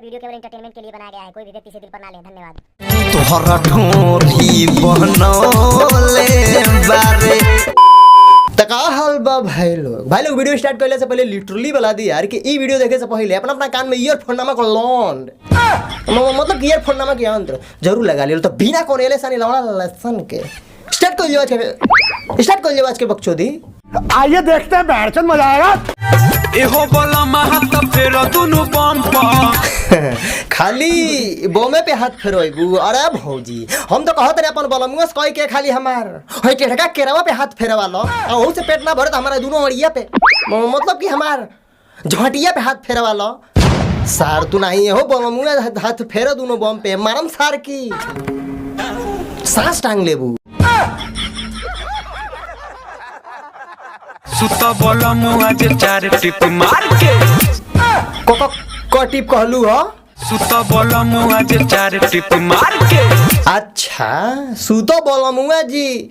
Video केवल entertainment के लिए बनाया गया है, कोई भी व्यक्ति इसे दिल पर ना ले। धन्यवाद। तोहरा ढोरी बनौले बारे तका हाल बा भाई लोग वीडियो स्टार्ट करने से पहले लिटरली बता दी यार कि ई वीडियो देखे से पहले अपना अपना कान में ईयरफोन नामक लॉन्ड मतलब ईयरफोन नामक यंत्र जरूर लगा लियो, तो बिना कोने ले सानी लवड़ा लसन के स्टार्ट कर लियो आज के बकचोदी। आइए देखते हैं बैठचंद मजा आएगा। एहो बोला महत फेर दुनु बम खाली बोमे पे हाथ फेरोइबू। अरे भौजी हम तो कहत रे अपन बलमुआ से कह के खाली हमार होय टेढ़का केरावा पे हाथ फेरवा लो, ओहू से पेट ना भरे तो हमारा दोनों अड़िया पे मतलब कि हमार झटिया पे हाथ फेरवा लो। सार तू नहीं हो बलमुआ हाथ फेरो दोनों बम पे मारम सार की सांस टांग लेबू। सुता बोला मुआ जे चार टिप मार के को टिप कहलू हो? सुता बोला मुआ जे चार टिप मार के। अच्छा सुतो बोलमुआ जी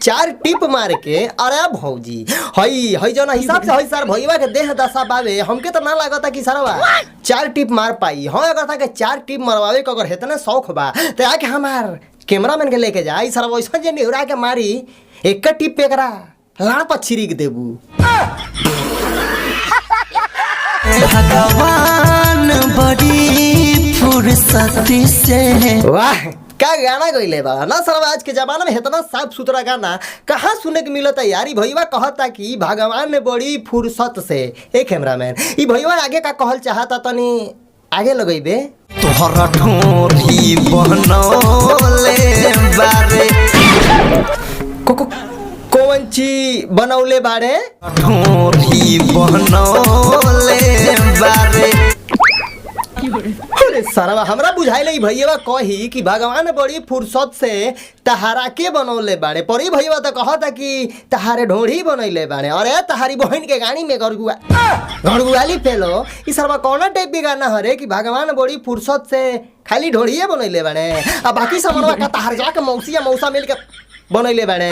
4 टिप मार के। अरे भौजी हई जो ना हिसाब से हई सर भईवा के देह दशा बावे हमके तो ना लागता कि सरवा 4 टिप मार पाई। हाँ अगर था के 4 टिप मरवावे के अगर इतना शौक बा तो आके हमार कैमरामैन के लेके जा सर वैसा जे निहुरा के मारी एक टिप पे करा लाड़ पर छिड़क देबू। भगवान बड़ी फुर्सती से। वाह क्या गाना गईले बा ना सर। आज के जमाना में इतना साफ सुथरा गाना कहाँ सुने के मिलता यारी। भईवा कहता कि भगवान ने बड़ी फुर्सत से। ए कैमरामैन ई भईवा आगे का कहल चाहता तनी आगे लगइबे। तोहरा ढोरी बनौले बारे कौन ची बनौले बारे? ढोरी बनौले बारे। अरे सरवा हमरा बुझाइले भईवा कही कि भगवान बड़ी फुर्सत से तहारा के बनौले बाड़े, पर भईवा तो कहता कि तहारे ढोढ़ी बनैले बाड़े। अरे तहारी बहन के गाड़ी में गड़गुआली फेलो ई सरवा कौन टाइप के गाना हरे कि भगवान बड़ी फुर्सत से खाली ढोढ़िए बनैले बाड़े आ बाकी सामानवा का तहार जाके मौसी या मौसा मिल के बनैले बाड़े।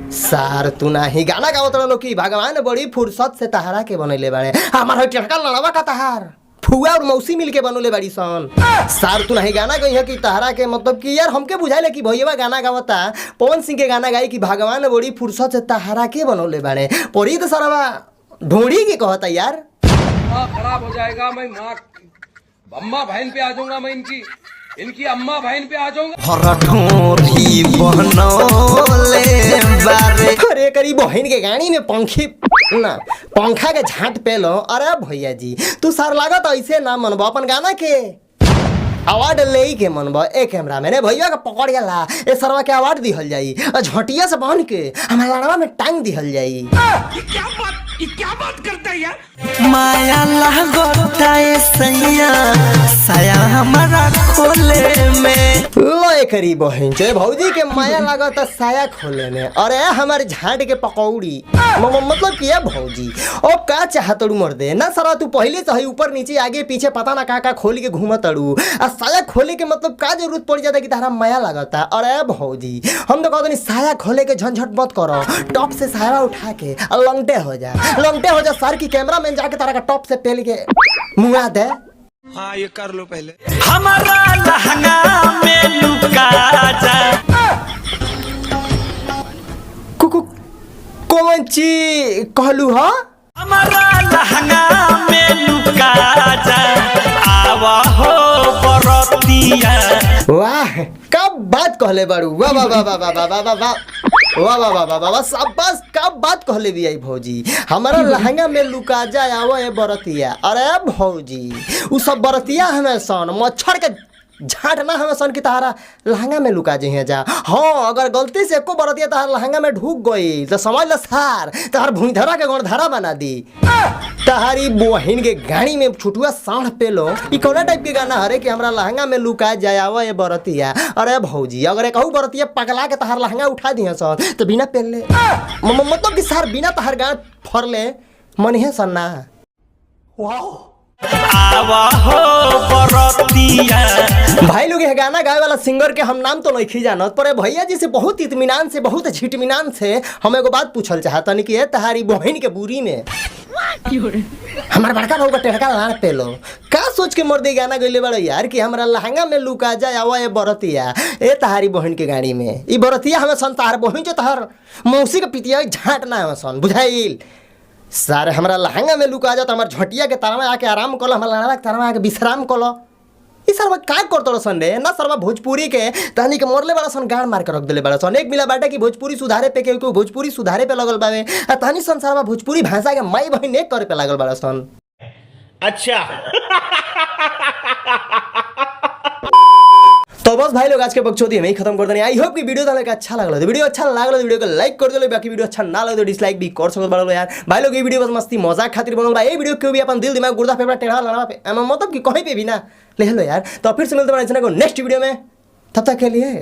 सार तू नाही गाना गावत रहलो कि भगवान बड़ी फुर्सत से तहारा के बनैले बाड़े। हमार टेढ़का लड़वा का तहार फुआ और मौसी मिलके बनोले बाड़ी सन। सार तू नहीं गाना गई है कि तहरा के मतलब कि यार हमके बुझाइले कि भईवा गाना गावता पवन सिंह के गाना गाई कि भगवान बड़ी फुर्सत से तहरा के बनोले बाड़े, परी तो सरवा ढोड़ी के कहता यार। खराब हो जाएगा, मैं माँ अम्मा बहन पे आ जाऊंगा, मैं इनकी अम्मा बहन पे आ जाऊंगा। तोहरा ढोरी बनौले बारे। अरे करी बहन के गाड़ी में पंखा के झाट पे लो। अरे भैया जी तू सार लागत ऐसे ना मनबो अपन गाना के अवार्ड ले के मनबो। ए कैमरा मैंने भैया का पकड़ गया ए सरवा के अवार्ड दिहल जाई झटिया से बन के हमारा लड़वा में टांग दिहल जाई। ये क्या बात करता है यार? माया लागता है सैया साया हमारा खोले में। लो करी बहन चे भौजी के माया लागत साया खोले में। अरे हमारे झाट के पकौड़ी मतलब किया भौजी ओ का चाहतड़ू मर दे ना सरा। तू पहले से ऊपर नीचे आगे पीछे पता ना का खोल के घूमतड़ू आ साया खोले के मतलब का जरूरत पड़ जाता कि तारा माया लागता। अरे भौजी हम तो कहते साया खोले के झंझट मत करो, टॉप से साया उठा के लंगटे हो जा सर की कैमरा मैन जाके तारा का टॉप से पेल के मुआ दे। हाँ ये कर लो पहले। हमारा लहंगा में लुका जा। कौन ची कहलू हा? हमारा लहंगा में लुका जा आवा हो बरतिया। वाह कब बात कहले बारू। वाह वाह वाह वाह वाह वाह वाह वाह वाह वाह वाह वाह वाह शाबाश कब बात कहले भी आई भौजी। हमारा लहंगा में लुका जाए आवो ए बरतिया। अरे भौजी उ सब बरतिया हमें सन मच्छर के झाट ना हमें सन की तहारा लहंगा में लुका जे जा। हाँ अगर गलती से एको बरतिया तहार लहंगा में ढूक गई तो समझ ल सार तहार भूधरा के गणधरा बना दी। तहारी बहन के गाड़ी में छुटुआ साढ़ पे लो ई कौना टाइप के गाना हरे कि हमरा लहंगा में लुका जाए आवो ए बरतिया। अरे भौजी अगर एक कहू बरतिया पगला के तहार लहंगा उठा दिया सन तो बिना पहनले मतलब कि सार बिना तहार गाँव फरले मन है सन ना। वाह आवा हो बरतिया। भाई लोग ये गाना गाए वाला सिंगर के हम नाम तो नहीं जानत, पर भैया जी से बहुत इत्मीनान से, बहुत झिटमिनान से हम एगो बात पूछल चाहतनी कि तहारी बहन के बुरी में हमार बड़का भाऊ का टेढ़का लाड़ पेलो का सोच के मर्दी गाना गइले बड़ा यार कि हमरा लहंगा में लुका जाए आवा ये बरतिया ए तहारी बहन के गाड़ी में। ई बरतिया हमें सन तहार बहन जो तहार मौसी के पितिया झाट ना हमें सन बुझाइल। सारे हमरा लहंगा में लुका जात हमार झटिया के तारा में आके आराम कलो, हमार लहंगा के तारा में आके विश्राम कलो। ई सरवा का करतो सन रे ना सरवा भोजपुरी के तहनी के मोरले बड़ा सन गाड़ मार के रख देले बड़ा सन। एक मिला बाटे कि भोजपुरी सुधारे पे के भोजपुरी सुधारे पे लगल बावे आ तहनी सन सरवा भोजपुरी भाषा के माई बहन एक करे पे लागल बड़ा सन। अच्छा तो बस भाई लोग आज के बकचोदी हमें खत्म कर देनी। आई होप कि वीडियो तुम्हें अच्छा लगल, वीडियो अच्छा लगल तो वीडियो को लाइक कर दो, बाकी वीडियो अच्छा ना लगे तो डिसलाइक भी कर सकते बड़ो यार। भाई लोग ये वीडियो बस मस्ती मजाक खातिर बनल बा, ये वीडियो क्यों भी अपन दिल दिमाग गुर्दा फेफड़ा टेढ़ा लड़ा पे मतलब कि कहीं पे भी ना ले लो यार। तो फिर से मिलते हैं नेक्स्ट वीडियो में, तब तक के लिए